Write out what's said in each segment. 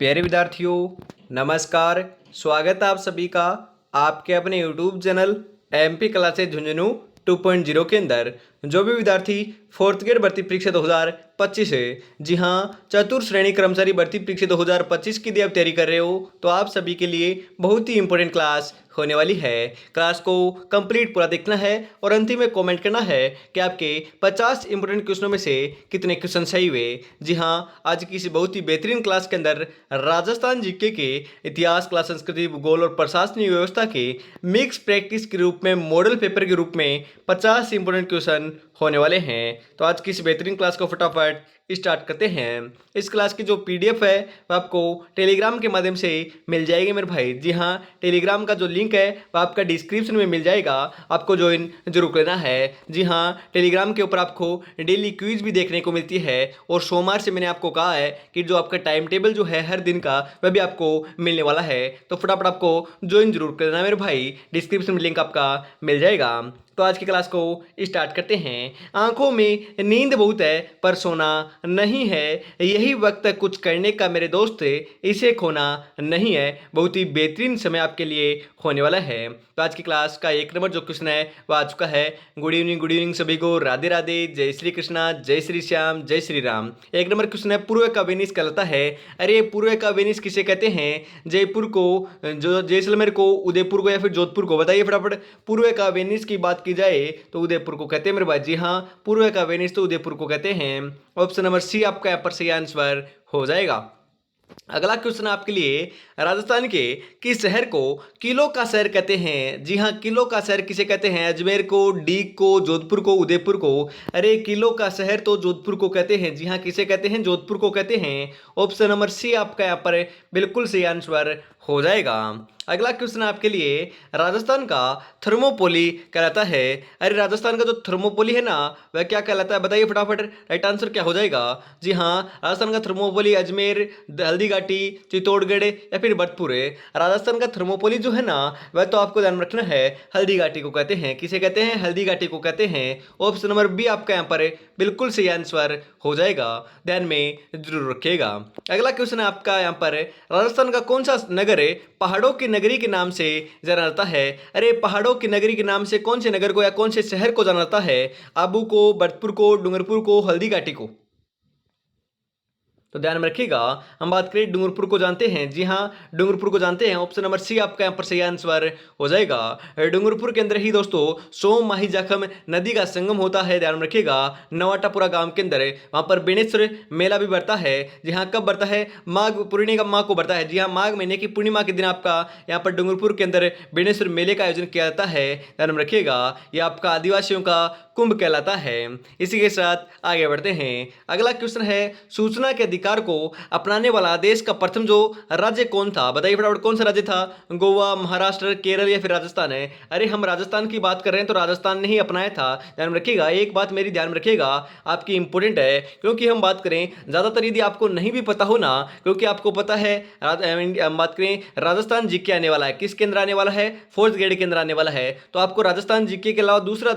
प्यारे विद्यार्थियों, नमस्कार। स्वागत है आप सभी का आपके अपने YouTube channel MP classes Jhunjhunu 2.0 के अंदर। जो भी विद्यार्थी फोर्थ ग्रेड भर्ती परीक्षा 2025 है, जी हाँ, चतुर्थ श्रेणी कर्मचारी भर्ती परीक्षा 2025 की यदि आप तैयारी कर रहे हो तो आप सभी के लिए बहुत ही इंपॉर्टेंट क्लास होने वाली है। क्लास को कंप्लीट पूरा देखना है और अंतिम में कमेंट करना है कि आपके 50 इंपॉर्टेंट क्वेश्चनों में से कितने क्वेश्चन सही हुए। जी हाँ, आज की इस बहुत ही बेहतरीन क्लास के अंदर राजस्थान जीके के इतिहास, कला, संस्कृति, भूगोल और प्रशासनिक व्यवस्था के मिक्स प्रैक्टिस के रूप में मॉडल पेपर के रूप में 50 इंपॉर्टेंट क्वेश्चन होने वाले हैं। तो आज की इस बेहतरीन क्लास को फटाफट स्टार्ट करते हैं। इस क्लास की जो पीडीएफ है वो आपको टेलीग्राम के माध्यम से मिल जाएगी मेरे भाई। जी हाँ, टेलीग्राम का जो लिंक है वो आपका डिस्क्रिप्शन में मिल जाएगा, आपको ज्वाइन जरूर करना है। जी हाँ, टेलीग्राम के ऊपर आपको डेली क्विज भी देखने को मिलती है और सोमवार से मैंने आपको कहा है कि जो आपका टाइम टेबल जो है हर दिन का वह भी आपको मिलने वाला है। तो फटाफट आपको ज्वाइन जरूर करना मेरे भाई, डिस्क्रिप्शन में लिंक आपका मिल जाएगा। तो आज की क्लास को स्टार्ट करते हैं। आंखों में नींद बहुत है पर सोना नहीं है, यही वक्त है कुछ करने का मेरे दोस्त, इसे खोना नहीं है। बहुत ही बेहतरीन समय आपके लिए होने वाला है। तो आज की क्लास का एक नंबर जो क्वेश्चन है वो आ चुका है। गुड इवनिंग सभी को, राधे राधे, जय श्री कृष्णा, जय श्री श्याम, जय श्री राम। एक नंबर क्वेश्चन है, पूर्व का वेनिस कहलाता है। अरे पूर्व का वेनिस किसे कहते हैं? जयपुर को, जो जैसलमेर को, उदयपुर को या फिर जोधपुर को? बताइए फटाफट। पूर्व का वेनिस की बात की जाए तो उदयपुर को कहते हैं मेरे भाई। जी हाँ, पूर्व का वेनिस तो उदयपुर को कहते हैं। ऑप्शन नंबर सी आपका यहाँ पर सही आंसर हो जाएगा। अगला क्वेश्चन आपके लिए, राजस्थान के किस शहर को किलो का शहर कहते हैं? जी हाँ, किलो का शहर किसे कहते हैं? अजमेर को, डीग को, जोधपुर को, उदयपुर को? अरे किलो का शहर तो जोधपुर को कहते हैं। जी हाँ, किसे कहते हैं? जोधपुर को कहते हैं। ऑप्शन नंबर सी आपका यहाँ पर बिल्कुल सही आंसर हो जाएगा। अगला क्वेश्चन आपके लिए, राजस्थान का थर्मोपोली कहलाता है। अरे राजस्थान का जो थर्मोपोली है ना वह क्या कहलाता है? बताइए फटाफट, राइट आंसर क्या हो जाएगा? जी हाँ, राजस्थान का थर्मोपोली अजमेर, हल्दीघाटी, चित्तौड़गढ़ या फिर भरतपुर है। राजस्थान का थर्मोपोली जो है ना वह तो आपको ध्यान रखना है, हल्दीघाटी को कहते हैं। किसे कहते हैं? हल्दीघाटी को कहते हैं। ऑप्शन नंबर बी आपका यहाँ पर बिल्कुल सही आंसर हो जाएगा, ध्यान में जरूर रखिएगा। अगला क्वेश्चन है आपका यहाँ पर, राजस्थान का कौन सा नगर है पहाड़ों की नगरी के नाम से जाना जाता है? अरे पहाड़ों की नगरी के नाम से कौन से नगर को या कौन से शहर को जाना जाता है? आबू को, भरतपुर को, डूंगरपुर को, हल्दीघाटी को? तो ध्यान में रखिएगा, हम बात करें डूंगरपुर को जानते हैं। जी हाँ, डूंगरपुर को जानते हैं। ऑप्शन नंबर सी आपका यहाँ पर सही आंसर हो जाएगा। डूंगरपुर के अंदर ही दोस्तों सोम माही जाखम नदी का संगम होता है, ध्यान में रखिएगा। नवाटापुरा गांव के अंदर वहां पर बेणेश्वर मेला भी बढ़ता है। जी हाँ, कब बढ़ता है? माघ पूर्णिमा को बढ़ता है। जी हाँ, माघ महीने की पूर्णिमा के दिन आपका यहाँ पर डूंगरपुर के अंदर बेणेश्वर मेले का आयोजन किया जाता है, ध्यान में रखिएगा। यह आपका आदिवासियों का कुंभ कहलाता है। इसी के साथ आगे बढ़ते हैं। अगला क्वेश्चन है, सूचना के अधिकार को अपनाने वाला देश का प्रथम जो राज्य कौन था? बताइए फटाफट, कौन सा राज्य था? गोवा, महाराष्ट्र, केरल या फिर राजस्थान है? अरे हम राजस्थान की बात कर रहे हैं तो राजस्थान ने ही अपनाया था, ध्यान में रखिएगा। एक बात मेरी ध्यान में रखिएगा, आपकी इंपॉर्टेंट है, क्योंकि हम बात करें ज्यादातर यदि आपको नहीं भी पता हो ना, क्योंकि आपको पता है हम बात करें राजस्थान जीके आने वाला है, किस केंद्र आने वाला है? फोर्थ ग्रेड के अंदर आने वाला है। तो आपको राजस्थान जीके के अलावा दूसरा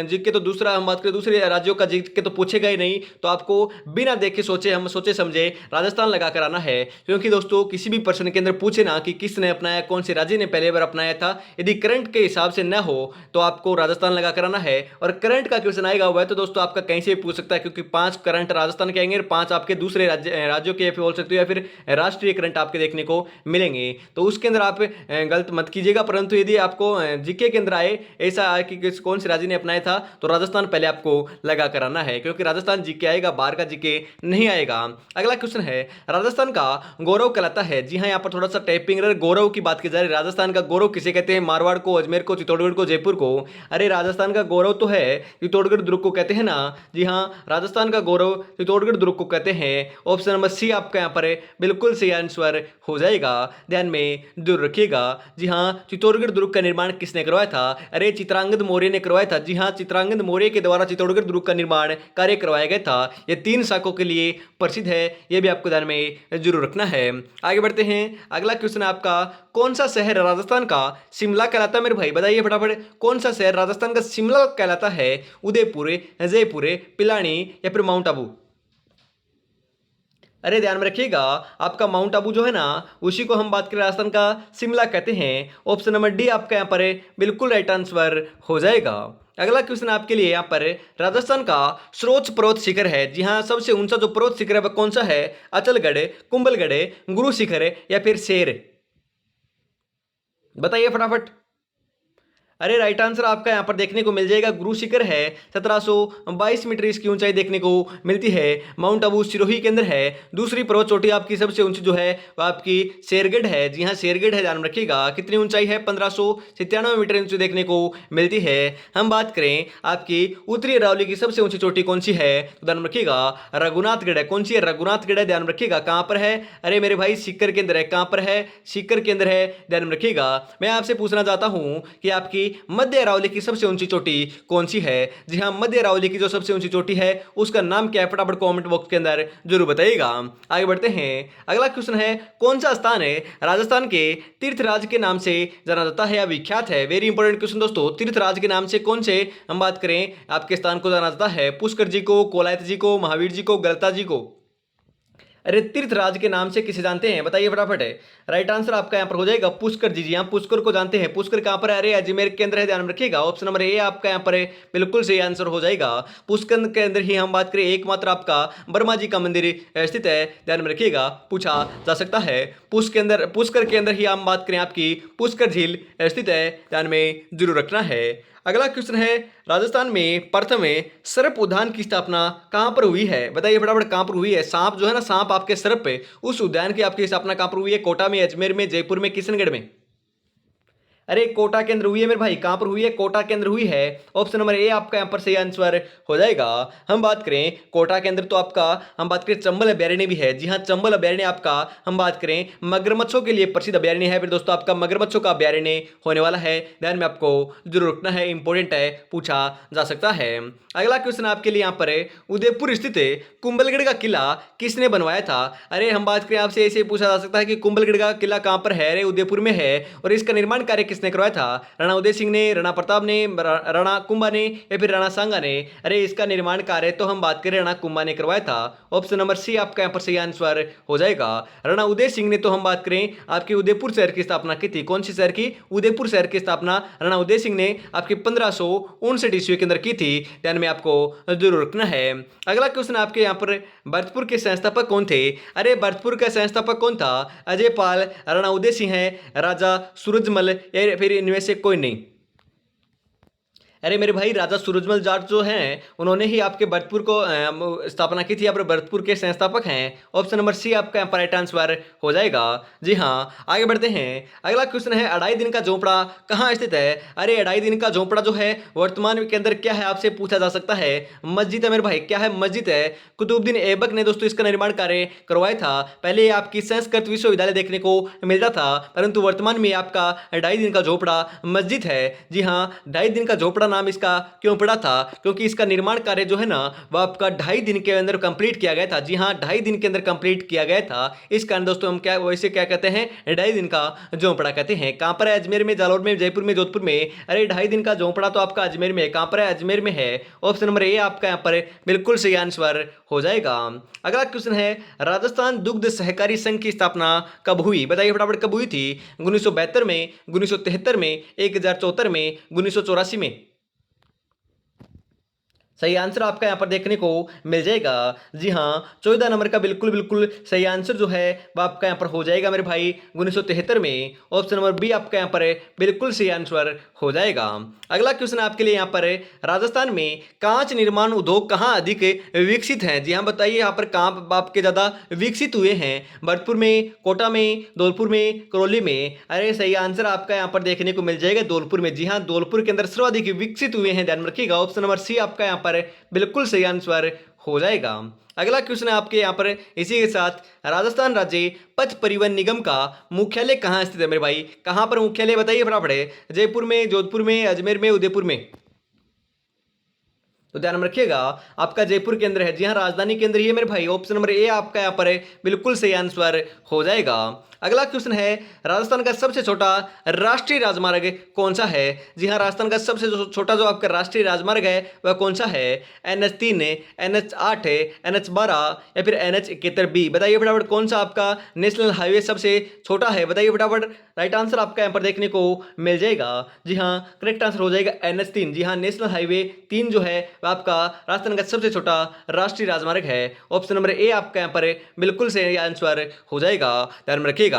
जीके तो दूसरा हम बात करें दूसरे राज्यों का जीके तो पूछेगा ही नहीं। तो आपको बिना देखे सोचे समझे राजस्थान लगा कर आना है, क्योंकि दोस्तों किसी भी प्रश्न के अंदर पूछे ना कि किसने अपनाया, कौन से राज्य ने पहले बार अपनाया था, यदि करंट के हिसाब से न हो तो आपको राजस्थान लगा कर आना है। और करंट का क्वेश्चन आएगा वह तो दोस्तों आपका कहीं से भी पूछ सकता है, क्योंकि 5 करंट राजस्थान के आएंगे और 5 आपके दूसरे राज्यों के बोल सकते हो या फिर राष्ट्रीय करंट आपके देखने को मिलेंगे। तो उसके अंदर आप गलत मत कीजिएगा, परंतु यदि आपको जीके के अंदर आए ऐसा आए कि कौन से राज्य ने अपनाया था तो राजस्थान पहले आपको लगा कर आना है, क्योंकि राजस्थान जीके आएगा, बाहर का जीके नहीं आएगा। अगला क्वेश्चन है, राजस्थान का गौरव कहलाता है। जी हाँ, यहाँ पर थोड़ा सा टाइपिंग गौरव की बात की जा रही है। राजस्थान का गौरव किसे कहते हैं? मारवाड़ को, अजमेर को, चित्तौड़गढ़ को, जयपुर को? अरे राजस्थान का गौरव तो है चित्तौड़गढ़ दुर्ग को कहते हैं ना। जी हाँ, राजस्थान का गौरव चित्तौड़गढ़ दुर्ग को कहते हैं। ऑप्शन नंबर सी आपका यहाँ पर बिल्कुल सही आंसर हो जाएगा, ध्यान में जरूर रखिएगा। जी हाँ, चित्तौड़गढ़ दुर्ग का निर्माण किसने करवाया था? अरे चित्रांगद मौर्य ने करवाया था। जी हाँ, चित्रांगद मौर्य के द्वारा चित्तौड़गढ़ दुर्ग का निर्माण कार्य करवाया गया था। यह 3 शाखों के लिए प्रसिद्ध है, यह भी आपको ध्यान में जरूर रखना है। आगे बढ़ते हैं। अगला क्वेश्चन आपका, कौन सा शहर राजस्थान का शिमला कहलाता है? मेरे भाई बताइए फटाफट, कौन सा शहर राजस्थान का शिमला कहलाता है? उदयपुर, जयपुर, पिलानी या फिर माउंट आबू? अरे ध्यान में रखिएगा, आपका माउंट आबू जो है ना, उसी को हम बात करें राजस्थान का शिमला कहते हैं। ऑप्शन नंबर डी आपका यहाँ पर बिल्कुल राइट आंसर हो जाएगा। अगला क्वेश्चन आपके लिए यहाँ पर राजस्थान का सर्वोच्च पर्वत शिखर है। जी हाँ, सबसे ऊंचा जो पर्वत शिखर है वह कौन सा है? अचलगढ़, कुंभलगढ़, गुरु शिखर या फिर शेर? बताइए फटाफट। अरे राइट आंसर आपका यहाँ पर देखने को मिल जाएगा गुरु शिखर है। 1722 मीटर इसकी ऊंचाई देखने को मिलती है। माउंट आबू सिरोही के अंदर है। दूसरी पर्वत चोटी आपकी सबसे ऊंची जो है वह आपकी शेरगढ़ है। जी हाँ, शेरगढ़ है, ध्यान में रखिएगा। कितनी ऊंचाई है? 1597 मीटर ऊंची देखने को मिलती है। हम बात करें आपकी उत्तरी अरावली की सबसे ऊंची चोटी कौन सी है, तो ध्यान में रखिएगा रघुनाथगढ़ है। कौन सी है? रघुनाथगढ़ है, ध्यान में रखिएगा। कहां पर है? अरे मेरे भाई सीकर के अंदर है। कहां पर है? सीकर के अंदर है, ध्यान में रखिएगा। मैं आपसे पूछना चाहता हूं कि आपकी मध्य अरावली की सबसे ऊंची चोटी कौन सी है? जी हां, मध्य अरावली की जो सबसे ऊंची चोटी है उसका नाम क्या है? फटाफट कमेंट बॉक्स के अंदर जरूर बताइएगा। आगे बढ़ते हैं। अगला क्वेश्चन है, कौन सा स्थान है राजस्थान के तीर्थराज के नाम से जाना जाता है या विख्यात है? वेरी इंपॉर्टेंट क्वेश्चन दोस्तों। तीर्थराज के नाम से कौन से हम बात करें आपके स्थान को जाना जाता है? पुष्कर जी को, कोलायत जी को, महावीर जी को, गलता जी को? अरे तीर्थराज के नाम से किसे जानते हैं? बताइए फटाफट है। राइट आंसर आपका यहाँ पर हो जाएगा पुष्कर जी। यहाँ पुष्कर को जानते हैं। पुष्कर कहाँ पर है? अरे अजमेर के अंदर है, ध्यान में रखिएगा। ऑप्शन नंबर ए आपका यहाँ पर है बिल्कुल सही आंसर हो जाएगा। पुष्कर के अंदर ही हम बात करें एकमात्र आपका वर्मा जी का मंदिर स्थित है, ध्यान में रखिएगा, पूछा जा सकता है। पुष्कर के अंदर ही हम बात करें आपकी पुष्कर झील स्थित है, ध्यान में जरूर रखना है। अगला क्वेश्चन है, राजस्थान में प्रथम सर्प उद्यान की स्थापना कहां पर हुई है? बताइए फटाफट कहां पर हुई है? सांप जो है ना, सांप आपके सर्प पे, उस उद्यान की आपकी स्थापना कहां पर हुई है? कोटा में, अजमेर में, जयपुर में, किशनगढ़ में? अरे कोटा के अंदर हुई है मेरे भाई। कहां पर हुई है? कोटा के अंदर हुई है। ऑप्शन नंबर ए आपका यहाँ पर सही आंसर हो जाएगा। हम बात करें कोटा के अंदर तो आपका हम बात करें चंबल अभयारण्य भी है। जी हाँ, चंबल अभयारण्य आपका हम बात करें मगरमच्छों के लिए प्रसिद्ध अभयारण्य है। फिर दोस्तों आपका मगरमच्छों का अभयारण्य होने वाला है, ध्यान में आपको जरूर रखना है, इंपॉर्टेंट है, पूछा जा सकता है। अगला क्वेश्चन आपके लिए यहाँ पर है, उदयपुर स्थित कुंभलगढ़ का किला किसने बनवाया था? अरे हम बात करें आपसे, ऐसे पूछा जा सकता है कि कुंभलगढ़ का किला कहां पर है? अरे उदयपुर में है। और इसका निर्माण कार्य किसने करवाया था? राणा उदय सिंह ने, राणा प्रताप ने, राणा कुंभा ने या फिर राणा सांगा ने? अरे इसका निर्माण कार्य तो हम बात करें राणा कुंभा ने करवाया था। ऑप्शन नंबर सी आपका यहाँ पर सही आंसर हो जाएगा। राणा उदय सिंह ने तो हम बात करें आपके उदयपुर शहर की स्थापना की थी। कौन सी शहर की? उदयपुर शहर की स्थापना राणा उदय सिंह ने आपके 1559 ईस्वी के अंदर की थी, ध्यान में आपको जरूर रखना है। अगला क्वेश्चन आपके यहाँ पर, भरतपुर के संस्थापक कौन थे? अरे भरतपुर का संस्थापक कौन था? अजय पाल, राणा उदय सिंह है, राजा सूरजमल या फिर इनमें से कोई नहीं? अरे मेरे भाई राजा सूरजमल जाट जो हैं उन्होंने ही आपके भरतपुर को स्थापना की थी। आप भरतपुर के संस्थापक हैं। ऑप्शन नंबर सी आपका यहाँ पर राइट आंसर हो जाएगा। जी हाँ, आगे बढ़ते हैं। अगला क्वेश्चन है, अढ़ाई दिन का झोपड़ा कहाँ स्थित है? अरे अढ़ाई दिन का झोपड़ा जो है वर्तमान के अंदर क्या है, आपसे पूछा जा सकता है। मस्जिद है मेरे भाई। क्या है? मस्जिद है। कुतुबुद्दीन ऐबक ने दोस्तों इसका निर्माण कार्य करवाया था। पहले आपकी संस्कृत विश्वविद्यालय देखने को मिलता था, परंतु वर्तमान में आपका ढाई दिन का झोपड़ा मस्जिद है। जी हाँ, ढाई दिन का झोपड़ा नाम इसका क्यों पड़ा था? क्योंकि इसका निर्माण कार्य जो है ना वह आपका 2.5 दिन के अंदर कंप्लीट किया गया था। जी हाँ, 2.5 दिन के अंदर कंप्लीट किया गया था। इस कारण दोस्तों हम क्या वैसे क्या कहते हैं, 2.5 दिन का झोंपड़ा कहते हैं। कहां पर है? अजमेर में, जालौर में, जयपुर में, जोधपुर में? अरे 2.5 दिन का झोंपड़ा तो आपका अजमेर में है। कहां पर है? अजमेर में है। ऑप्शन नंबर ए आपका यहाँ पर बिल्कुल सही आंसर हो जाएगा। अगला क्वेश्चन है, राजस्थान दुग्ध सहकारी संघ की स्थापना कब हुई? बताइए फटाफट कब हुई थी? 1972 में, 1973 में, 1074 में, 1984 में? सही आंसर आपका यहाँ पर देखने को मिल जाएगा। जी हाँ, 14 नंबर का बिल्कुल बिल्कुल सही आंसर जो है वह आपका यहाँ पर हो जाएगा मेरे भाई 1973 में। ऑप्शन नंबर बी आपका यहाँ पर बिल्कुल सही आंसर हो जाएगा। अगला क्वेश्चन आपके लिए यहाँ पर, राजस्थान में कांच निर्माण उद्योग कहाँ अधिक विकसित हैं? जी हाँ, बताइए यहाँ पर कहाँ आपके ज़्यादा विकसित हुए हैं? भरतपुर में, कोटा में, धौलपुर में, करौली में? अरे सही आंसर आपका यहाँ पर देखने को मिल जाएगा धौलपुर में। जी हाँ, धौलपुर के अंदर सर्वाधिक विकसित हुए हैं, ध्यान में रखिएगा। ऑप्शन नंबर सी आपका यहाँ पर बिल्कुल सही आंसर हो जाएगा। अगला क्वेश्चन है आपके यहाँ पर इसी के साथ, राजस्थान राज्य पथ परिवहन निगम का मुख्यालय कहाँ स्थित है मेरे भाई? कहाँ पर मुख्यालय बताइए फटाफट? जयपुर में, जोधपुर में, अजमेर में, उदयपुर में? तो ध्यान में रखिएगा आपका जयपुर केंद्र है। जी हाँ, राजधानी केंद्र ही है मेरे भाई। ऑप्शन नंबर ए आपका यहाँ पर बिल्कुल सही आंसर हो जाएगा। अगला क्वेश्चन है, राजस्थान का सबसे छोटा राष्ट्रीय राजमार्ग कौन सा है? जी हाँ, राजस्थान का सबसे छोटा जो आपका राष्ट्रीय राजमार्ग है वह कौन सा है? NH3 है, NH8 है, NH12 या फिर NH71 बी? बताइए फटाफट कौन सा आपका नेशनल हाईवे सबसे छोटा है? बताइए फटाफट। राइट आंसर आपका यहाँ पर देखने को मिल जाएगा। जी हाँ, करेक्ट आंसर हो जाएगा NH3। जी हाँ, नेशनल हाईवे 3 जो है वह आपका राजस्थान का सबसे छोटा राष्ट्रीय राजमार्ग है। ऑप्शन नंबर ए आपका यहाँ पर बिल्कुल सही आंसर हो जाएगा। ध्यान में रखिएगा।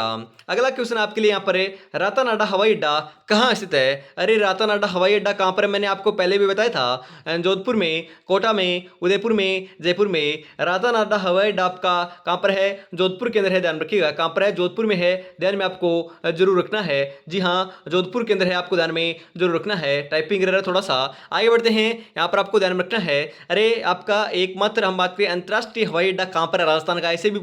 अगला क्वेश्चन आपके लिए यहाँ पर है, रातानाडा हवाई अड्डा कहाँ स्थित है? अरे रातानाडा हवाई अड्डा कहाँ पर है? मैंने आपको पहले भी बताया था, जोधपुर में, कोटा में, उदयपुर में, जयपुर में। रातानाडा हवाई अड्डा आपका कहाँ पर है? जोधपुर के अंदर है। ध्यान रखिएगा कहाँ पर है? जोधपुर में है। ध्यान में आपको जरूर रखना है। जी हाँ, जोधपुर के अंदर है, आपको ध्यान में जरूर रखना है। टाइपिंग एरर थोड़ा सा। आगे बढ़ते हैं, यहाँ पर आपको ध्यान में रखना है। अरे आपका एकमात्र हम बात करें अंतर्राष्ट्रीय हवाई अड्डा कहाँ पर है राजस्थान का, ऐसे भी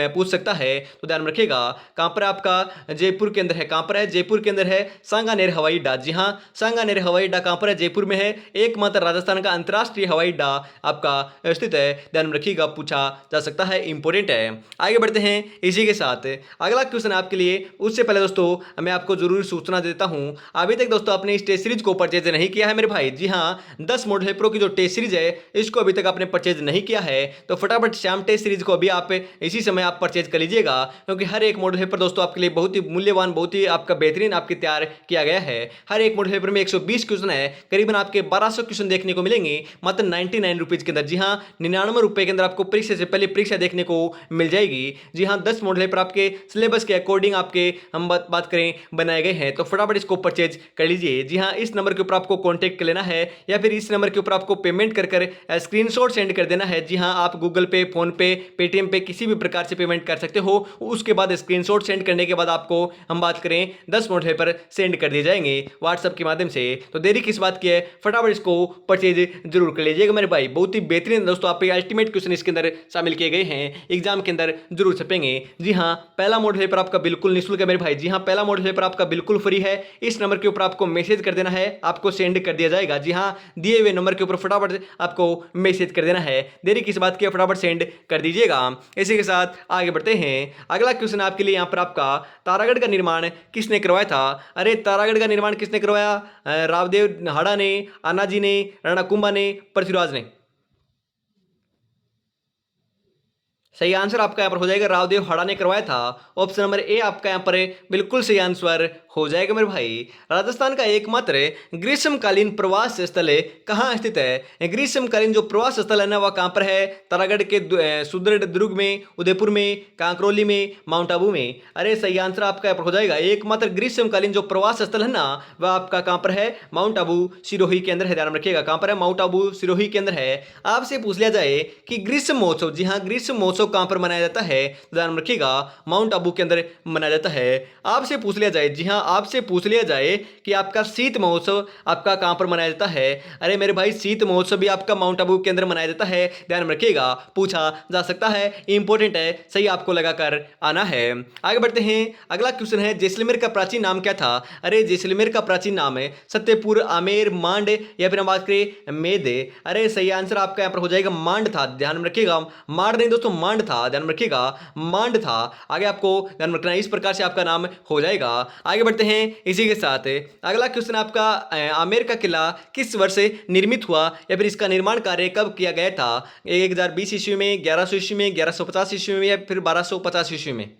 पूछ सकता है। तो ध्यान में रखिएगा कहाँ पर आपका जयपुर के अंदर है। कहाँ पर है? जयपुर के अंदर है सांगानेर हवाई अड्डा। जी हाँ, सांगानेर हवाई अड्डा कहाँ पर है? जयपुर में है। एकमात्र राजस्थान का अंतर्राष्ट्रीय हवाई अड्डा आपका स्थित है। ध्यान में रखिएगा, पूछा जा सकता है, इंपॉर्टेंट है। आगे बढ़ते हैं इसी के साथ अगला क्वेश्चन आपके लिए। उससे पहले दोस्तों मैं आपको जरूर सूचना देता हूं, अभी तक दोस्तों आपने इस टेस्ट सीरीज को परचेज नहीं किया है मेरे भाई। जी हाँ, 10 मॉडल प्रो की जो टेस्ट सीरीज है इसको अभी तक आपने परचेज नहीं किया है तो फटाफट श्याम टेस्ट सीरीज को अभी आप इसी समय आप परचेज कर लीजिएगा, क्योंकि हर एक मॉडल पेपर दोस्तों आपके लिए बहुत ही मूल्यवान, बहुत ही आपका बेहतरीन आपके तैयार किया गया है। हर एक मॉडल पेपर में 120 क्वेश्चन है, करीबन आपके 1200 क्वेश्चन देखने को मिलेंगे मात्र 99 रुपीज के अंदर। जी हाँ, 99 रुपए के अंदर आपको परीक्षा से पहले परीक्षा देखने को मिल जाएगी। जी हाँ, 10 मॉडल पेपर आपके सिलेबस के अकॉर्डिंग आपके हम बात करें बनाए गए हैं, तो फटाफट इसको परचेज कर लीजिए। जी हाँ, इस नंबर के ऊपर आपको कॉन्टेक्ट कर लेना है या फिर इस नंबर के ऊपर आपको पेमेंट कर स्क्रीनशॉट सेंड कर देना है। जी हाँ, आप गूगल पे, फोन पे, पेटीएम पे किसी भी प्रकार से पेमेंट कर सकते हो। उसके बाद स्क्रीनशॉट सेंड करने के बाद आपको हम बात करें 10 मॉडल पेपर सेंड कर दिए जाएंगे व्हाट्सएप के माध्यम से। तो देरी किस बात की है, फटाफट इसको परचेज जरूर कर लीजिएगा मेरे भाई। बहुत ही बेहतरीन दोस्तों आपके अल्टीमेट क्वेश्चन इसके अंदर शामिल किए गए हैं, एग्जाम के अंदर जरूर छपेंगे। जी हाँ, पहला मॉडल पेपर आपका बिल्कुल निःशुल्क है मेरे भाई। जी हाँ, पहला मॉडल पेपर आपका बिल्कुल फ्री है। इस नंबर के ऊपर आपको मैसेज कर देना है, आपको सेंड कर दिया जाएगा। जी हाँ, दिए हुए नंबर के ऊपर फटाफट आपको मैसेज कर देना है। देरी किस बात की, फटाफट सेंड कर दीजिएगा। इसी के साथ आगे बढ़ते हैं। अगला क्वेश्चन आपके लिए यहाँ पर आपका, तारागढ़ का निर्माण किसने करवाया था? अरे तारागढ़ का निर्माण किसने करवाया? रावदेव हाड़ा ने, आनाजी ने, राणा कुंभा ने, पृथ्वीराज ने? सही आंसर आपका यहाँ पर हो जाएगा रावदेव हाड़ा ने करवाया था। ऑप्शन नंबर ए आपका यहाँ पर बिल्कुल सही आंसर हो जाएगा मेरे भाई। राजस्थान का एकमात्र ग्रीष्मकालीन प्रवास स्थल कहाँ स्थित है? ग्रीष्मकालीन जो प्रवास स्थल है ना वह कहाँ पर है? तारागढ़ के सुदृढ़ दुर्ग में, उदयपुर में, कांकरोली में, माउंट आबू में? अरे सही आंसर आपका यहाँ पर हो जाएगा। एकमात्र ग्रीष्मकालीन जो प्रवास स्थल है ना वह आपका कहाँ पर है? माउंट आबू सिरोही के अंदर है। ध्यान रखिएगा कहाँ पर है? माउंट आबू सिरोही के अंदर है। आपसे पूछ लिया जाए कि ग्रीष्म महोत्सव, जी हाँ, ग्रीष्म महोत्सव कहां पर मनाया जाता है? ध्यान रखिएगा माउंट आबू के अंदर मनाया जाता है। आपसे पूछ लिया जाए, जी हां, आपसे पूछ लिया जाए कि आपका शीत महोत्सव आपका कहां पर मनाया जाता है? अरे मेरे भाई, शीत महोत्सव भी आपका माउंट आबू के अंदर मनाया जाता है। ध्यान रखिएगा, पूछा जा सकता है, इंपॉर्टेंट है, सही आपको लगाकर आना है। आगे बढ़ते हैं। अगला क्वेश्चन है, जैसलमेर का प्राचीन नाम क्या था? अरे जैसलमेर का प्राचीन नाम है सत्यपुर, आमेर, मांड या फिर हम बात करें मेद? अरे सही आंसर आपका यहां पर हो जाएगा मांड था। ध्यान में रखिएगा, मांड नहीं दोस्तों, मांड था। ध्यान रखिएगा, मांड था। आगे आपको ध्यान रखना है, इस प्रकार से आपका नाम हो जाएगा। आगे बढ़ते हैं इसी के साथ। अगला क्वेश्चन आपका, आमेर का किला किस वर्ष निर्मित हुआ या फिर इसका निर्माण कार्य कब किया गया था? 1020 ईस्वी में, 1100 ईस्वी में, 1150 ईस्वी में या फिर 1250 ईस्वी में?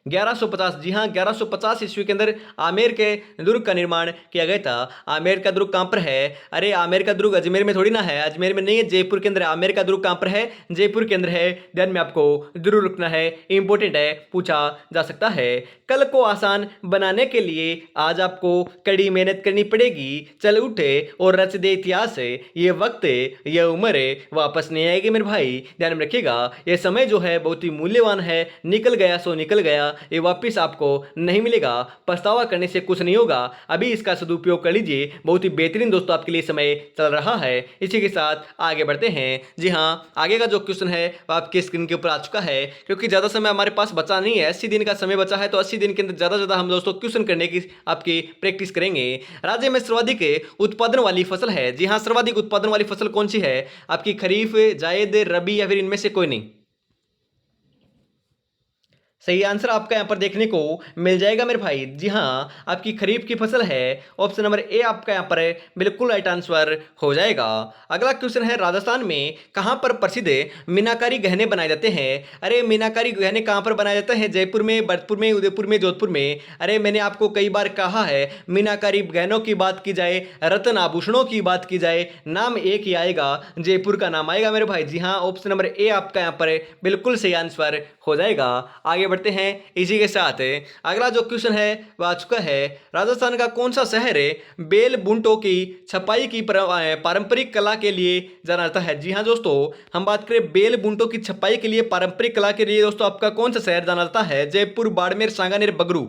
1150। जी हाँ, 1150 ईस्वी के अंदर आमेर के दुर्ग का निर्माण किया गया था। आमेर का दुर्ग कहाँ पर है? अरे आमेर का दुर्ग अजमेर में थोड़ी ना है, अजमेर में नहीं है, जयपुर के अंदर है। आमेर का दुर्ग कहाँ पर है? जयपुर के अंदर है। ध्यान में आपको जरूर रखना है, इंपॉर्टेंट है, पूछा जा सकता है। कल को आसान बनाने के लिए आज आपको कड़ी मेहनत करनी पड़ेगी। चल उठे और रच दे इतिहास। ये वक्त, ये उम्र वापस नहीं आएगी मेरे भाई। ध्यान में रखिएगा, ये समय जो है बहुत ही मूल्यवान है, निकल गया सो निकल गया, ये वापस आपको नहीं मिलेगा। पछतावा करने से कुछ नहीं होगा, अभी इसका सदुपयोग कर लीजिए। बहुत ही बेहतरीन दोस्तों आपके लिए समय चल रहा है। इसी के साथ आगे बढ़ते हैं। जी हाँ, आगे का जो क्वेश्चन है वो आपके स्क्रीन के ऊपर आ चुका है। क्योंकि ज़्यादा समय हमारे पास बचा नहीं है, 80 दिन का समय बचा है, तो 80 दिन के अंदर ज़्यादा से ज़्यादा हम दोस्तों क्वेश्चन करने की आपकी प्रैक्टिस करेंगे। राज्य में सर्वाधिक उत्पादन वाली फसल है, जी हाँ, सर्वाधिक उत्पादन वाली फसल कौन सी है? आपकी खरीफ, जायद, रबी या फिर इनमें से कोई नहीं? सही आंसर आपका यहाँ पर देखने को मिल जाएगा मेरे भाई। जी हाँ, आपकी खरीफ की फसल है। ऑप्शन नंबर ए आपका यहाँ पर बिल्कुल राइट आंसर हो जाएगा। अगला क्वेश्चन है, राजस्थान में कहाँ पर प्रसिद्ध मीनाकारी गहने बनाए जाते हैं? अरे मीनाकारी गहने कहाँ पर बनाए जाते हैं? जयपुर में, भरतपुर में, उदयपुर में, जोधपुर में। अरे मैंने आपको कई बार कहा है, मीनाकारी गहनों की बात की जाए, रत्न आभूषणों की बात की जाए, नाम एक ही आएगा, जयपुर का नाम आएगा मेरे भाई। जी हाँ, ऑप्शन नंबर ए आपका यहाँ पर बिल्कुल सही आंसर हो जाएगा। आगे बढ़ते हैं इसी के साथ। अगला जो क्वेश्चन है वह आ चुका है, राजस्थान का कौन सा शहर बेल बूंटों की छपाई की पारंपरिक कला के लिए जाना जाता है? जी हाँ दोस्तों, हम बात करें बेल बूंटों की छपाई के लिए, पारंपरिक कला के लिए दोस्तों, आपका कौन सा शहर जाना जाता है? जयपुर, बाड़मेर, सांगानेर, बगरू?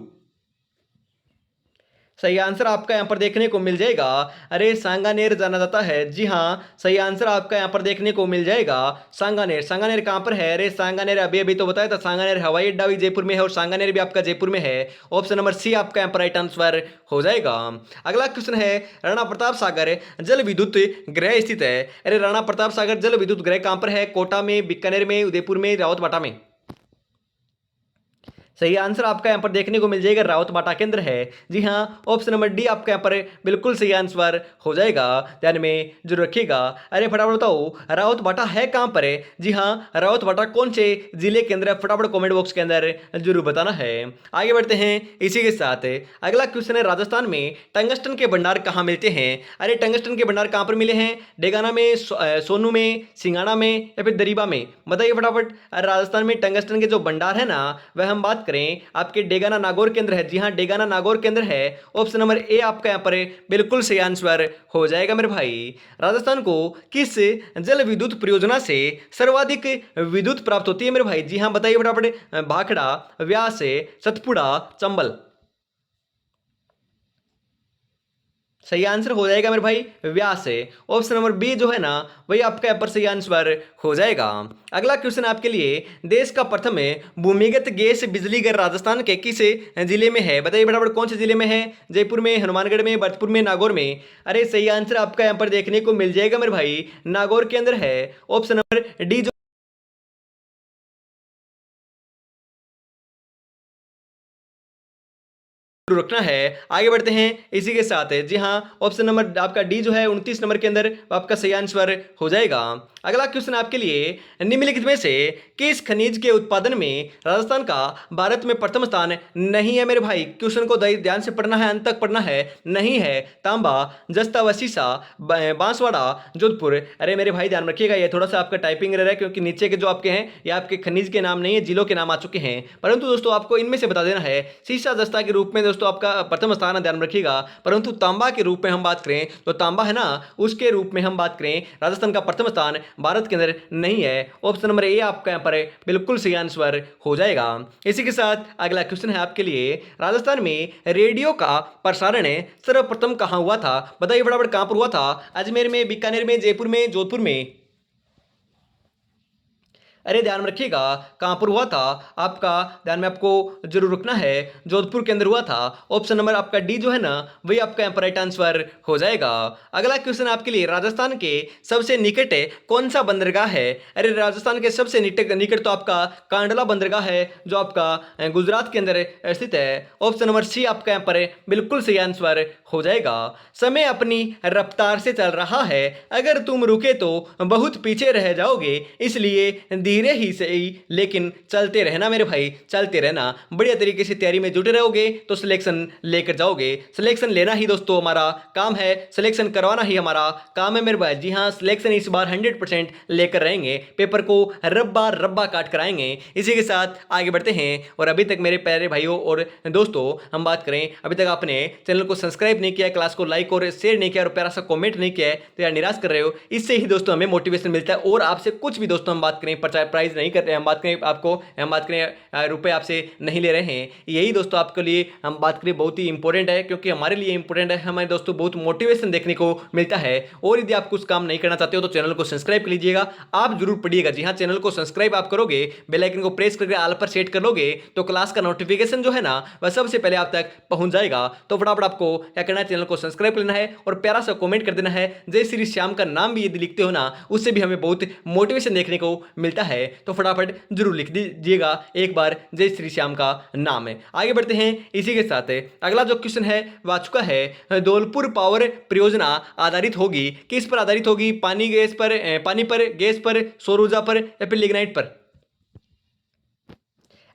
सही आंसर आपका यहाँ पर देखने को मिल जाएगा। अरे सांगानेर जाना जाता है। जी हाँ, सही आंसर आपका यहाँ पर देखने को मिल जाएगा, सांगानेर। सांगानेर कहाँ पर है? अरे सांगानेर अभी अभी तो बताया था, सांगानेर हवाई अड्डा भी जयपुर में है और सांगानेर भी आपका जयपुर में है। ऑप्शन नंबर सी आपका यहाँ पर राइट आंसर हो जाएगा। अगला क्वेश्चन है, राणा प्रताप सागर जल विद्युत गृह स्थित है। अरे राणा प्रताप सागर जल विद्युत गृह कहाँ पर है? कोटा में, बीकानेर में, उदयपुर में, रावतबाटा में? सही आंसर आपका यहाँ पर देखने को मिल जाएगा, रावतबाटा के अंदर है। जी हाँ, ऑप्शन नंबर डी आपका यहाँ पर बिल्कुल सही आंसर हो जाएगा, ध्यान में जरूर रखिएगा। अरे फटाफट बताओ, रावतबाटा है कहाँ पर है? जी हाँ, रावतबाटा कौन से जिले के अंदर है? फटाफट कमेंट बॉक्स के अंदर जरूर बताना है। आगे बढ़ते हैं इसी के साथ। अगला क्वेश्चन है, राजस्थान में टंगस्टन के भंडार कहाँ मिलते हैं? अरे टंगस्टन के भंडार कहाँ पर मिले हैं? डेगाना में, सोनू में, सिंगाना में या फिर दरीबा में? बताइए फटाफट। राजस्थान में टंगस्टन के जो भंडार है ना, वह हम बात करें आपके डेगाना नागौर के अंदर है। जी हां, डेगाना नागौर के अंदर है। ऑप्शन नंबर ए आपका यहां पर बिल्कुल सही आंसर हो जाएगा मेरे भाई। राजस्थान को किस जल विद्युत परियोजना से सर्वाधिक विद्युत प्राप्त होती है मेरे भाई? जी हां, बताइए फटाफट। भाखड़ा, व्यास, सतपुड़ा, चंबल? सही आंसर हो जाएगा मेरे भाई, व्यास है। ऑप्शन नंबर बी जो है ना, वही आपका यहाँ पर सही आंसर हो जाएगा। अगला क्वेश्चन आपके लिए, देश का प्रथम भूमिगत गैस बिजली घर राजस्थान के किस जिले में है? बताइए फटाफट, कौन से जिले में है? जयपुर में, हनुमानगढ़ में, भरतपुर में, नागौर में? अरे सही आंसर आपका यहाँ पर देखने को मिल जाएगा मेरे भाई, नागौर के अंदर है। ऑप्शन नंबर डी रखना है। आगे बढ़ते हैं इसी के साथ। जी हाँ, ऑप्शन नंबर आपका डी जो है 29 नंबर के अंदर आपका सही आंसर हो जाएगा। अगला क्वेश्चन आपके लिए, निम्नलिखित में से किस खनिज के उत्पादन में राजस्थान का भारत में प्रथम स्थान नहीं है मेरे भाई? क्वेश्चन को ध्यान से पढ़ना है, अंत तक पढ़ना है। नहीं है तांबा, जस्ता व सीसा, बांसवाड़ा, जोधपुर? अरे मेरे भाई ध्यान रखिएगा, ये थोड़ा सा आपका टाइपिंग एरर है, क्योंकि नीचे के जो आपके हैं ये आपके खनिज के नाम नहीं है, जिलों के नाम आ चुके हैं। परंतु दोस्तों आपको इनमें से बता देना है, सीसा जस्ता के रूप में दोस्तों आपका प्रथम स्थान है, ध्यान रखिएगा। परंतु तांबा के रूप में हम बात करें तो तांबा है ना, उसके रूप में हम बात करें, राजस्थान का प्रथम स्थान भारत के अंदर नहीं है। ऑप्शन नंबर ए आपका यहाँ पर बिल्कुल सही आंसर हो जाएगा। इसी के साथ अगला क्वेश्चन है आपके लिए, राजस्थान में रेडियो का प्रसारण सर्वप्रथम कहाँ हुआ था? बताइए फटाफट, कहां पर हुआ था? अजमेर में, बीकानेर में, जयपुर में, जोधपुर में? अरे ध्यान रखिएगा, कहां पर हुआ था आपका, ध्यान में आपको जरूर रखना है, जोधपुर के अंदर हुआ था। ऑप्शन नंबर आपका डी जो है ना, वही आपका यहाँ पर राइट आंसर हो जाएगा। अगला क्वेश्चन आपके लिए, राजस्थान के सबसे निकट कौन सा बंदरगाह है? अरे राजस्थान के सबसे निकट तो आपका कांडला बंदरगाह है, जो आपका गुजरात के अंदर स्थित है। ऑप्शन नंबर सी आपका यहाँ पर बिल्कुल सही आंसर हो जाएगा। समय अपनी रफ्तार से चल रहा है, अगर तुम रुके तो बहुत पीछे रह जाओगे, इसलिए धीरे ही सही लेकिन चलते रहना मेरे भाई, चलते रहना। बढ़िया तरीके से तैयारी में जुटे रहोगे तो सिलेक्शन लेकर जाओगे। सिलेक्शन लेना ही दोस्तों हमारा काम है, सिलेक्शन करवाना ही हमारा काम है मेरे भाई। जी हाँ, सिलेक्शन इस बार 100% लेकर रहेंगे, पेपर को रब्बा रब्बा काट कराएंगे। इसी के साथ आगे बढ़ते हैं। और अभी तक मेरे प्यारे भाइयों और दोस्तों हम बात करें, अभी तक आपने चैनल को सब्सक्राइब नहीं किया, क्लास को लाइक और शेयर नहीं किया और प्यारा सा कमेंट नहीं किया है, तो यार निराश कर रहे हो। इससे ही दोस्तों हमें मोटिवेशन मिलता है और आपसे कुछ भी दोस्तों हम बात करें प्रचार प्राइस नहीं कर रहे हैं, हम बात करें आपको, हम बात करें रुपए आपसे नहीं ले रहे हैं। यही दोस्तों आपके लिए हम बात करें बहुत ही इंपॉर्टेंट है, क्योंकि हमारे लिए इंपॉर्टेंट है, हमारे दोस्तों बहुत मोटिवेशन देखने को मिलता है। और यदि आप कुछ काम नहीं करना चाहते हो तो चैनल को सब्सक्राइब कर लीजिएगा, आप जरूर पढ़िएगा। जी हाँ, चैनल को सब्सक्राइब आप करोगे, बेल आइकन को प्रेस करके ऑल पर सेट कर लोगे तो क्लास का नोटिफिकेशन जो है ना वह सबसे पहले आप तक पहुंच जाएगा। तो फटाफट आपको क्या करना है, चैनल को सब्सक्राइब कर लेना है और प्यारा सा कमेंट कर देना है। जय श्री श्याम का नाम भी यदि लिखते हो ना, उससे भी हमें बहुत मोटिवेशन देखने को मिलता है। तो फटाफट जरूर लिख दीजिएगा एक बार जय श्री श्याम का नाम है। आगे बढ़ते हैं इसी के साथ। अगला जो क्वेश्चन है वह आ चुका है, धौलपुर पावर परियोजना आधारित होगी, किस पर आधारित होगी? पानी पर, गैस पर, सौर ऊर्जा पर या फिर लिग्नाइट पर?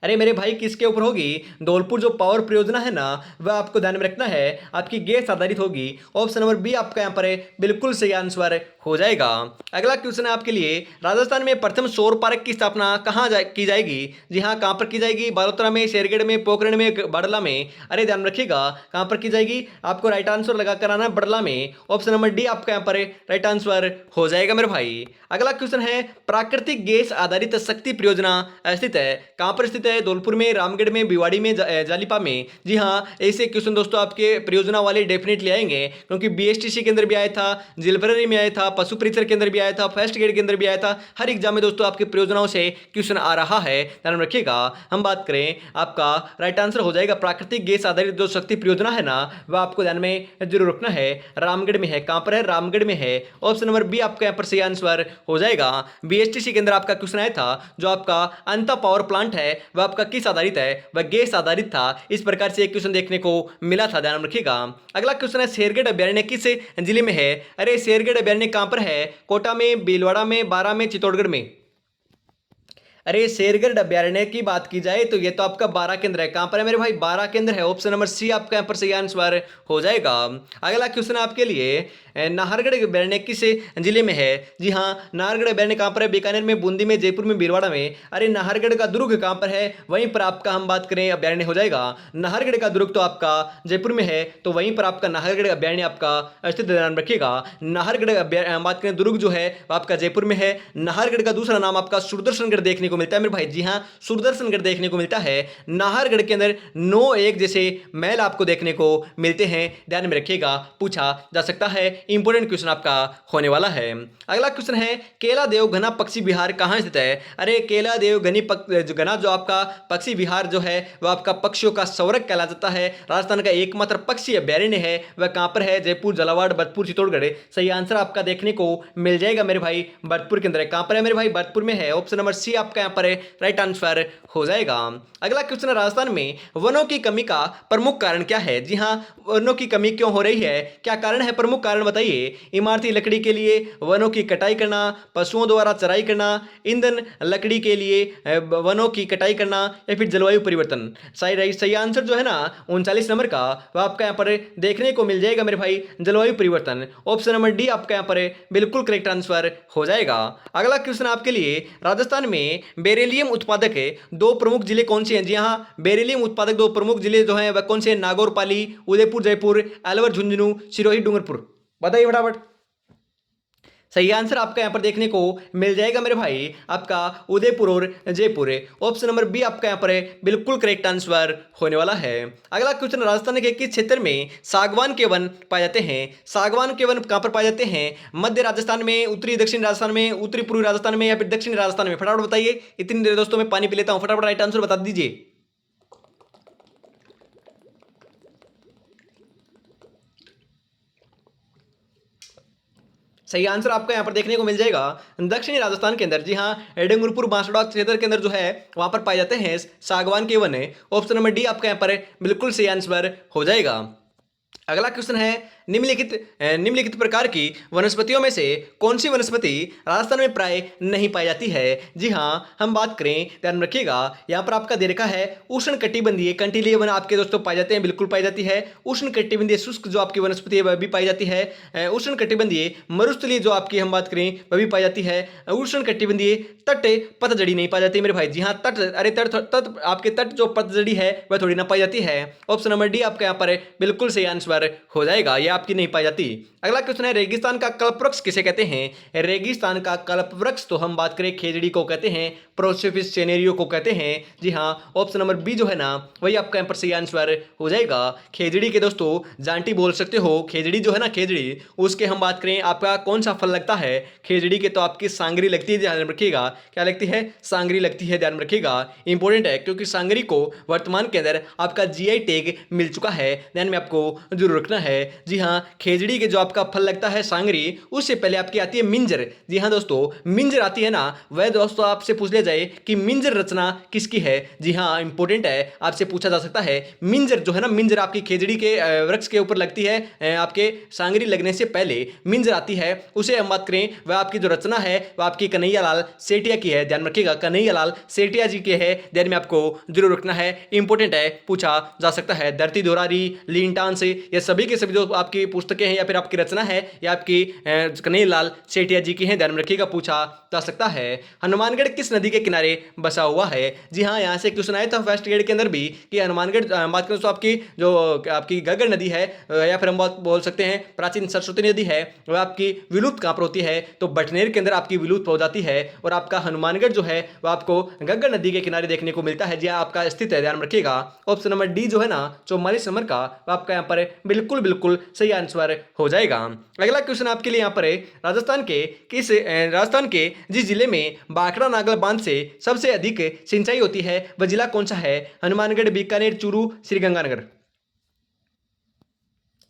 अरे मेरे भाई, किसके ऊपर होगी? धौलपुर जो पावर परियोजना है ना वह आपको ध्यान में रखना है, आपकी गैस आधारित होगी। ऑप्शन नंबर बी आपका यहाँ पर बिल्कुल सही आंसर हो जाएगा। अगला क्वेश्चन है आपके लिए, राजस्थान में प्रथम सौर पार्क की स्थापना कहाँ की जाएगी? जी हाँ, कहाँ पर की जाएगी? बालोतरा में, शेरगढ़ में, पोखरण में, बड़ला में? अरे ध्यान रखिएगा, कहाँ पर की जाएगी? आपको राइट आंसर लगा कर आना, बड़ला में। ऑप्शन नंबर डी आपका यहाँ पर राइट आंसर हो जाएगा मेरे भाई। अगला क्वेश्चन है, प्राकृतिक गैस आधारित शक्ति परियोजना स्थित है, कहाँ पर स्थित है? धौलपुर में, रामगढ़ में, भिवाड़ी में, जालिपा में? जी हाँ, ऐसे क्वेश्चन दोस्तों आपके परियोजना वाले डेफिनेटली आएंगे, क्योंकि बीएसटीसी के अंदर भी आया था, जिलबरी में आया था, पशु परिसर के अंदर भी आया था, फर्स्ट ग्रेड के अंदर भी आया था। हर एग्जाम में दोस्तों आपकी परियोजनाओं से क्वेश्चन आ रहा है, ध्यान रखिएगा। हम बात करें, आपका राइट आंसर हो जाएगा प्राकृतिक गैस आधारित जो शक्ति परियोजना है ना वह आपको ध्यान में जरूर रखना है, रामगढ़ में है। कहां पर है? रामगढ़ में है। ऑप्शन नंबर बी आपका यहाँ पर सही आंसर हो जाएगा। बीएसटीसी के अंदर आपका क्वेश्चन आया था, जो आपका अंता पावर प्लांट है वह आपका किस आधारित है? वह गैस आधारित था। इस प्रकार से एक क्वेश्चन देखने को मिला था, ध्यान रखिएगा। अगला क्वेश्चन है, शेरगढ़ अभ्यारण्य किस जिले में है? अरे शेरगढ़ अभ्यारण्य कहां पर है? कोटा में, भीलवाड़ा में, बारा में, चित्तौड़गढ़ में? अरे शेरगढ़ अभ्यारण्य की बात की जाए तो ये तो आपका बारा केंद्र है। कहां पर है मेरे भाई? बारा केंद्र है। ऑप्शन नंबर सी आपका यहाँ पर सही आंसर हो जाएगा। अगला क्वेश्चन आपके लिए, नाहरगढ़ अभ्यारण्य किस जिले में है? जी हाँ, नाहरगढ़ अभ्यारण्य कहां पर है? बीकानेर में, बूंदी में, जयपुर में, भीलवाड़ा में? अरे नाहरगढ़ का दुर्ग कहां पर है? वहीं पर आपका हम बात करें अभ्यारण्य हो जाएगा। नाहरगढ़ का दुर्ग तो आपका जयपुर में है, तो वहीं पर आपका नाहरगढ़ अभ्यारण्य आपका स्थित, ध्यान रखिएगा। नाहरगढ़ अभ्यारण्य बात करें दुर्ग जो है आपका जयपुर में है। नाहरगढ़ का दूसरा नाम आपका सुदर्शनगढ़ देखने को मिलता है मेरे भाई। जी हाँ, सुदर्शनगढ़ देखने को मिलता है। नाहरगढ़ के अंदर 9 एक जैसे महल आपको देखने को मिलते हैं, ध्यान में रखिएगा, पूछा जा सकता है। इंपॉर्टेंट क्वेश्चन आपका होने वाला है। अगला क्वेश्चन है, केला देव घना पक्षी विहार कहां स्थित है? अरे केला देव घना जो आपका पक्षी विहार जो है वह आपका पक्षियों का स्वर्ग कहला जाता है। राजस्थान का एकमात्र पक्षी अभ्यारण्य है, वह कहां पर है? जयपुर, झालावाड़, भरतपुर, चित्तौड़गढ़? सही आंसर आपका देखने को मिल जाएगा मेरे भाई, भरतपुर के अंदर है। कहां पर है मेरे भाई? भरतपुर में है। ऑप्शन नंबर सी आपका यहाँ पर है राइट आंसर हो जाएगा। अगला क्वेश्चन है, राजस्थान में वनों की कमी का प्रमुख कारण क्या है? जी हाँ, वनों की कमी क्यों हो रही है? क्या कारण है? प्रमुख कारण बताइए। इमारती लकड़ी के लिए वनों की कटाई करना, पशुओं द्वारा चराई करना, ईंधन लकड़ी के लिए वनों की कटाई करना, या फिर जलवायु परिवर्तन? सही आंसर जो है ना 39 नंबर का वह आपका यहाँ पर देखने को मिल जाएगा मेरे भाई, जलवायु परिवर्तन। ऑप्शन नंबर डी आपका यहाँ पर बिल्कुल करेक्ट आंसर हो जाएगा। अगला क्वेश्चन आपके लिए, राजस्थान में बेरिलियम उत्पादक 2 प्रमुख जिले कौन से हैं? जी हाँ, बेरिलियम उत्पादक 2 प्रमुख जिले जो हैं वह कौन से हैं? नागौर, पाली, उदयपुर, जयपुर, अलवर, झुंझुनू, सिरोही, डूंगरपुर? बताइए फटाफट। सही आंसर आपका यहाँ पर देखने को मिल जाएगा मेरे भाई, आपका उदयपुर और जयपुर। ऑप्शन नंबर बी आपका यहाँ पर बिल्कुल करेक्ट आंसर होने वाला है। अगला क्वेश्चन, राजस्थान के किस क्षेत्र में सागवान के वन पाए जाते हैं? सागवान के वन कहाँ पर पाए जाते हैं? मध्य राजस्थान में, उत्तरी दक्षिण राजस्थान में, उत्तरी पूर्वी राजस्थान में, या फिर दक्षिणी राजस्थान में? फटाफट बताइए। इतनी देर दोस्तों मैं पानी पी लेता हूँ, फटाफट राइट आंसर बता दीजिए। सही आंसर आपका यहाँ पर देखने को मिल जाएगा दक्षिणी राजस्थान के अंदर। जी हाँ, डूंगरपुर बांसवाड़ा क्षेत्र के अंदर जो है वहां पर पाए जाते हैं सागवान के वन है। ऑप्शन नंबर डी आपका यहाँ पर बिल्कुल सही आंसर हो जाएगा। अगला क्वेश्चन है, निम्नलिखित प्रकार की वनस्पतियों में से कौन सी वनस्पति राजस्थान में प्राय नहीं पाई जाती है? जी हाँ, हम बात करें, ध्यान रखिएगा, यहाँ पर आपका दे रखा है उष्ण कटिबंधीय कंटीलिय वन आपके दोस्तों पाई जाते हैं, बिल्कुल पाई जाती है। उष्ण कटिबंधीय शुष्क जो आपकी वनस्पति है वह भी पाई जाती है। उष्ण कटिबंधीय मरुस्थलीय जो आपकी हम बात करें वह भी पाई जाती है। उष्ण कटिबंधीय तट पतझड़ी नहीं पाई जाती मेरे भाई। जी हाँ, तट आपके तट जो पतझड़ी है वह थोड़ी ना पाई जाती है। ऑप्शन नंबर डी आपका यहाँ पर बिल्कुल सही आंसर हो जाएगा। यह आपकी नहीं पाई जाती। अगला क्वेश्चन है, रेगिस्तान का कल्पवृक्ष किसे कहते हैं? रेगिस्तान का कल्पवृक्ष तो हम बात करें खेजड़ी को कहते हैं, प्रोसोपिस सेनेरियो को कहते हैं। जी हाँ, ऑप्शन नंबर बी जो है ना वही आपका यहाँ पर सही आंसर हो जाएगा। खेजड़ी के दोस्तों जांटी बोल सकते हो, खेजड़ी जो है ना खेजड़ी, उसके हम बात करें आपका कौन सा फल लगता है खेजड़ी के, तो आपकी सांगरी लगती है, ध्यान रखिएगा। क्या लगती है? सांगरी लगती है, ध्यान रखिएगा। इंपॉर्टेंट है क्योंकि सांगरी को वर्तमान के अंदर आपका जीआई टैग मिल चुका है, ध्यान में आपको जरूर रखना है। जी हाँ, खेजड़ी के जो आपका फल लगता है सांगरी, उससे पहले आपकी आती है मिंजर। जी हाँ दोस्तों, मिंजर आती है ना, वह दोस्तों आपसे पूछ लिया जाए कि मिंजर रचना किसकी है। जी हाँ, इंपॉर्टेंट है, आपसे पूछा जा सकता है। मिंजर जो है ना, मिंजर आपकी खेजड़ी के वृक्ष के ऊपर लगती है, आपके सांगरी लगने से पहले मिंजर आती है, उसे हम बात करें वह आपकी जो रचना है वह आपकी कन्हैया लाल सेठिया की है, ध्यान रखिएगा। कन्हैया लाल सेठिया जी के है, ध्यान में आपको जरूर रखना है, इंपॉर्टेंट है, पूछा जा सकता है। धरती दोरारी, लीनटान से, ये सभी के सभी जो आपकी पुस्तकें हैं या फिर आपकी रचना है या आपकी कन्हैया लाल सेठिया जी की है, ध्यान में रखिएगा, पूछा जा सकता है। हनुमानगढ़ किस नदी के किनारे बसा हुआ है? जी हाँ, यहाँ से क्वेश्चन आया था फर्स्ट ग्रेड के अंदर भी कि हनुमानगढ़ बात करें तो आपकी जो आपकी घग्गर नदी है या फिर हम बात बोल सकते हैं प्राचीन सरस्वती नदी है, वह आपकी विलुप्त कहाँ पर होती है? तो बटनेर के अंदर आपकी विलुप्त हो जाती है। और आपका हनुमानगढ़ जो है वह आपको घग्गर नदी के किनारे देखने को मिलता है, जहाँ आपका स्थित है, ध्यान रखिएगा। ऑप्शन नंबर डी जो है ना 44 नंबर का, वह आपका यहाँ पर बिल्कुल बिल्कुल सही आंसर हो जाएगा। अगला क्वेश्चन आपके लिए यहाँ पर है, राजस्थान के जिस जिले में बाखड़ा नागल बांध से सबसे अधिक सिंचाई होती है वह जिला कौन सा है? हनुमानगढ़, बीकानेर, चूरू, श्रीगंगानगर।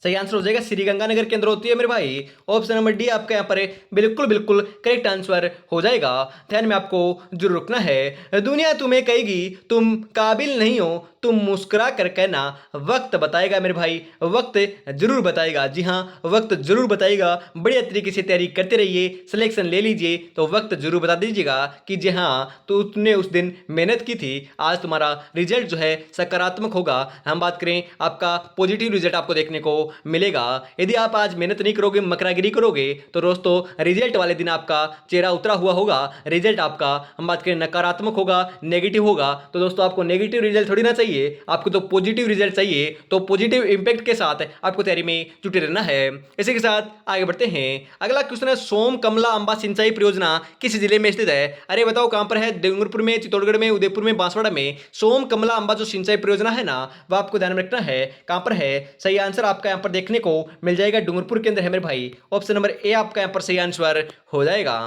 सही आंसर हो जाएगा श्रीगंगानगर के अंदर होती है मेरे भाई। ऑप्शन नंबर डी आपका यहाँ पर बिल्कुल बिल्कुल करेक्ट आंसर हो जाएगा, ध्यान में आपको जरूर रखना है। दुनिया तुम्हें कहेगी तुम काबिल नहीं हो, तुम मुस्कुरा कर कहना वक्त बताएगा मेरे भाई, वक्त जरूर बताएगा। जी हाँ, वक्त जरूर बताएगा। बढ़िया तरीके से तैयारी करते रहिए, सिलेक्शन ले लीजिए तो वक्त जरूर बता दीजिएगा कि जी हाँ तो तुमने उस दिन मेहनत की थी, आज तुम्हारा रिजल्ट जो है सकारात्मक होगा। हम बात करें आपका पॉजिटिव रिजल्ट आपको देखने को मिलेगा। यदि आप आज मेहनत नहीं करोगे, मकरागिरी करोगे, तो दोस्तों रिजल्ट वाले दिन आपका चेहरा उतरा हुआ होगा, रिजल्ट आपका हम बात करें नकारात्मक होगा, नेगेटिव होगा। तो दोस्तों आपको नेगेटिव रिजल्ट थोड़ी ना चाहिए, आपको तो पॉजिटिव रिजल्ट चाहिए। तो पॉजिटिव इंपैक्ट के साथ आपको तैयारी में जुटे रहना है। इसी के साथ आगे बढ़ते हैं। अगला क्वेश्चन है, सोम कमला अंबा सिंचाई परियोजना किस जिले में स्थित है? अरे बताओ कहां पर है? डूंगरपुर में, चित्तौड़गढ़ में, उदयपुर में, बांसवाड़ा में। सोम कमला अंबा जो सिंचाई परियोजना है ना, वह आपको ध्यान में रखना है कहां पर है। सही आंसर आपका यहाँ पर देखने को मिल जाएगा, डूंगरपुर के अंदर है मेरे भाई। ऑप्शन नंबर ए आपका यहाँ पर सही आंसर हो जाएगा।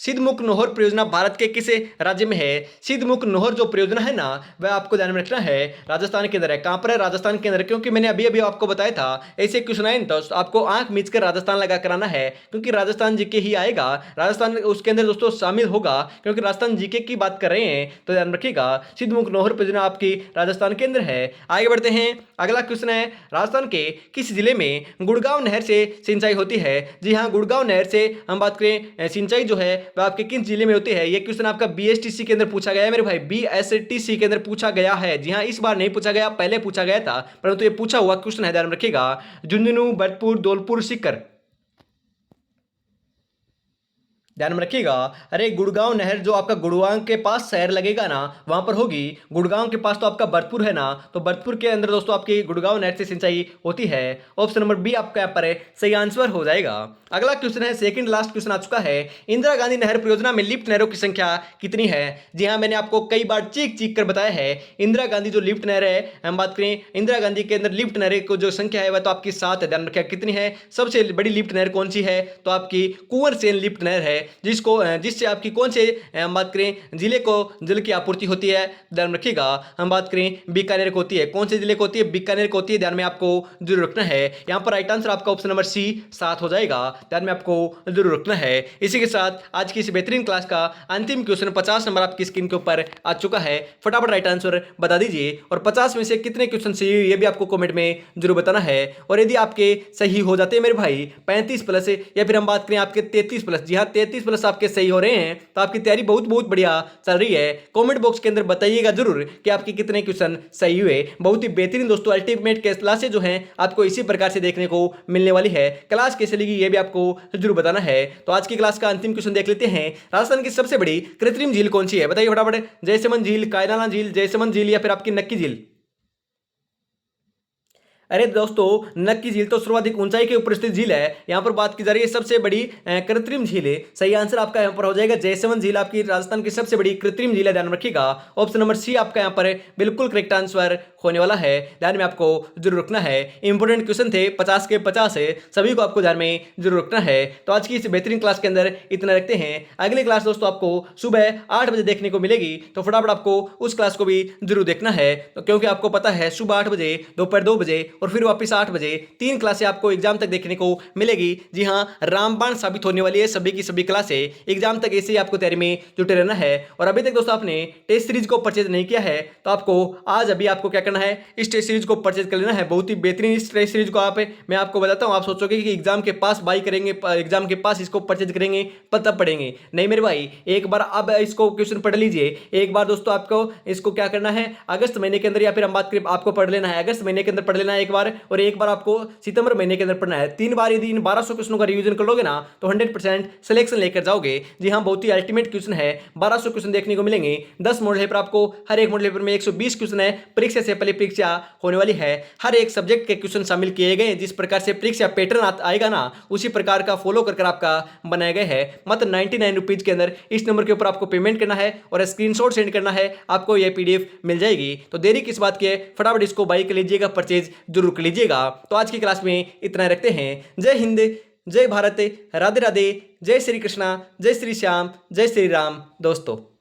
सिद्धमुख नोहर परियोजना भारत के किस राज्य में है? सिद्धमुख नोहर जो परियोजना है ना, वह आपको ध्यान में रखना है राजस्थान के अंदर है। कहां पर है? राजस्थान के अंदर, क्योंकि मैंने अभी अभी आपको बताया था ऐसे क्वेश्चन आए दोस्तों आपको आंख मीच कर राजस्थान लगा कराना है, क्योंकि राजस्थान जीके ही आएगा, राजस्थान उसके अंदर दोस्तों शामिल होगा, क्योंकि राजस्थान जीके की बात कर रहे हैं, तो ध्यान रखिएगा सिद्धमुख नोहर परियोजना आपकी राजस्थान के अंदर है। आगे बढ़ते हैं। अगला क्वेश्चन है, राजस्थान के किस जिले में गुड़गांव नहर से सिंचाई होती है? जी हाँ, गुड़गांव नहर से हम बात करें सिंचाई जो है वह आपके किस जिले में होती है? ये क्वेश्चन आपका बीएसटीसी के अंदर पूछा गया है मेरे भाई, बीएसटीसी के अंदर पूछा गया है। जी हाँ, इस बार नहीं पूछा गया, पहले पूछा गया था, परंतु ये पूछा हुआ क्वेश्चन है, ध्यान रखिएगा। झुंझुनू, भरतपुर, धौलपुर, सीकर, ध्यान में रखिएगा। अरे गुड़गांव नहर जो आपका गुड़गांव के पास शहर लगेगा ना, वहां पर होगी। गुड़गांव के पास तो आपका भरतपुर है ना, तो भरतपुर के अंदर दोस्तों आपकी गुड़गांव नहर से सिंचाई होती है। ऑप्शन नंबर बी आपका यहाँ पर सही आंसर हो जाएगा। अगला क्वेश्चन है, सेकंड लास्ट क्वेश्चन आ चुका है, इंदिरा गांधी नहर परियोजना में लिफ्ट नहरों की संख्या कितनी है? जी हाँ, मैंने आपको कई बार चीख चीख कर बताया है, इंदिरा गांधी जो लिफ्ट नहर है, हम बात करें इंदिरा गांधी के अंदर लिफ्ट नहर को जो संख्या है वह तो आपकी 7 है, ध्यान रखिएगा कितनी है। सबसे बड़ी लिफ्ट नहर कौन सी है? तो आपकी कुंवर सेन लिफ्ट नहर है, जिससे आपकी कौन से हम बात करें जिले को जल की आपूर्ति होती है, ध्यान रखिएगा। हम बात करें बीकानेर को होती है, कौन से जिले को होती है? बीकानेर को होती है, ध्यान में आपको जरूर रखना है। यहाँ पर राइट आंसर आपका ऑप्शन नंबर सी 7 हो जाएगा, ध्यान में आपको जरूर रखना है। इसी के साथ आज की इस बेहतरीन क्लास का अंतिम क्वेश्चन 50 नंबर आपकी स्क्रीन के ऊपर आ चुका है, फटाफट राइट आंसर बता दीजिए और 50 में से कितने क्वेश्चन सही हुए ये भी आपको कमेंट में जरूर बताना है। और यदि आपके सही हो जाते हैं मेरे भाई 35 प्लस या फिर हम बात करें आपके 33 प्लस, जी हाँ 33 प्लस आपके सही हो रहे हैं, तो आपकी तैयारी बहुत बहुत बढ़िया चल रही है। कमेंट बॉक्स के अंदर बताइएगा जरूर कि आपके कितने क्वेश्चन सही हुए। बहुत ही बेहतरीन दोस्तों अल्टीमेट क्लासेस जो हैं आपको इसी प्रकार से देखने को मिलने वाली है। क्लास कैसे लगी ये भी आपको जरूर बताना है। तो आज की क्लास का अंतिम क्वेश्चन देख लेते हैं, राजस्थान की सबसे बड़ी कृत्रिम झील कौन सी है? बताइए फटाफट। जयसमंद झील, कायनाला झील, जयसमंद झील या फिर आपकी नक्की झील? अरे दोस्तों, नक्की झील तो सर्वाधिक ऊंचाई के ऊपर स्थित झील है। यहाँ पर बात की जा रही है सबसे बड़ी कृत्रिम झील है। सही आंसर आपका यहाँ पर हो जाएगा जयसेवन झील, आपकी राजस्थान की सबसे बड़ी कृत्रिम झील है, ध्यान रखिएगा। ऑप्शन नंबर सी आपका यहाँ पर बिल्कुल करेक्ट आंसर होने वाला है, ध्यान में आपको जरूर रखना है। इंपोर्टेंट क्वेश्चन थे, 50 के 50 है, सभी को आपको ध्यान में जरूर रखना है। तो आज की इस बेहतरीन क्लास के अंदर इतना रखते हैं। अगली क्लास दोस्तों आपको सुबह 8 बजे देखने को मिलेगी, तो फटाफट आपको उस क्लास को भी जरूर देखना है। तो क्योंकि आपको पता है सुबह 8 बजे, दोपहर 2 बजे और फिर वापस 8 बजे 3 क्लासें आपको एग्जाम तक देखने को मिलेगी। जी हाँ, रामबाण साबित होने वाली है सभी की सभी क्लासें। एग्जाम तक ऐसे ही आपको तैयारी में जुटे रहना है। और अभी तक दोस्तों आपने टेस्ट सीरीज को परचेज नहीं किया है, तो आपको आज अभी आपको क्या करना है, इस टेस्ट सीरीज को परचेज कर लेना है। बहुत ही बेहतरीन इस टेस्ट सीरीज को मैं आपको बताता हूँ। आप सोचोगे कि एग्जाम के पास बाई करेंगे, एग्जाम के पास इसको परचेज करेंगे तब पढ़ेंगे, नहीं मेरे भाई, एक बार अब इसको क्वेश्चन पढ़ लीजिए। एक बार दोस्तों आपको इसको क्या करना है, अगस्त महीने के अंदर, या फिर हम बात करें आपको पढ़ लेना है अगस्त महीने के अंदर पढ़ लेना है एक बार, और एक बार आपको सितंबर महीने के अंदर पढ़ना है। 3 बार यदि इन 1200 क्वेश्चनों का रिवीजन कर लोगे ना, तो 100% सिलेक्शन लेकर जाओगे। जी हाँ, बहुत ही अल्टीमेट क्वेश्चन है। 1200 क्वेश्चन देखने को मिलेंगे। 10 मॉडल पेपर आपको, हर एक मॉडल पेपर में 120 क्वेश्चन है। परीक्षा से पहले परीक्षा होने वाली है, हर एक सब्जेक्ट के क्वेश्चन शामिल किए गए। जिस प्रकार से परीक्षा पैटर्न आएगा ना, उसी प्रकार का फॉलो कर आपका बनाया गया है। मात्र 99 रुपीज के अंदर इस नंबर के ऊपर आपको पेमेंट करना है और स्क्रीनशॉट सेंड करना है, आपको यह पीडीएफ मिल जाएगी। तो देरी किस बात की है, फटाफट इसको बाई कर लीजिएगा, परचेज जरूर कर लीजिएगा। तो आज की क्लास में इतना रखते हैं। जय हिंद, जय भारत, राधे राधे, जय श्री कृष्णा, जय श्री श्याम, जय श्री राम दोस्तों।